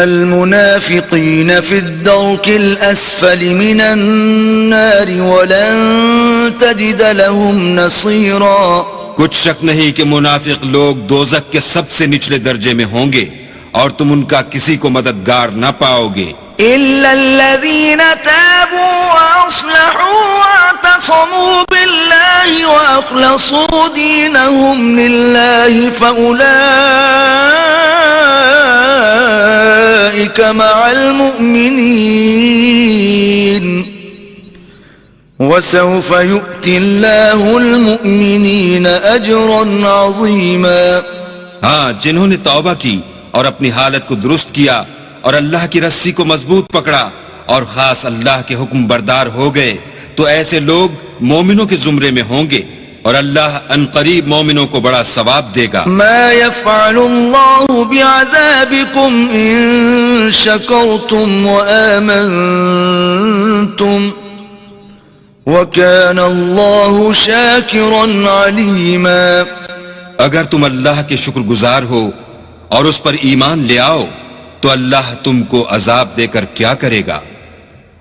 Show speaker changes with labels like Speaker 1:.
Speaker 1: المنافقين في الدرك الأسفل من النار ولن تجد لهم نصيرا.
Speaker 2: کچھ شک نہیں کہ منافق لوگ دوزخ کے سب سے نچلے درجے میں ہوں گے اور تم ان کا کسی کو مددگار نہ پاؤ گے.
Speaker 1: إلا الذين تابوا وأصلحوا واعتصموا بالله وأخلصوا دينهم لله فأولئك مع المؤمنين وسوف يؤتي الله المؤمنين أجرا عظيما.
Speaker 2: ہاں، جنہوں نے توبہ کی اور اپنی حالت کو درست کیا اور اللہ کی رسی کو مضبوط پکڑا اور خاص اللہ کے حکم بردار ہو گئے تو ایسے لوگ مومنوں کے زمرے میں ہوں گے اور اللہ عنقریب مومنوں کو بڑا ثواب دے گا.
Speaker 1: ما يفعل الله بعذابكم إن شكرتم وآمنتم وكان الله شاكرا عليما.
Speaker 2: اگر تم اللہ کے شکر گزار ہو اور اس پر ایمان لے آؤ تو اللہ تم کو عذاب دے کر کیا کرے گا؟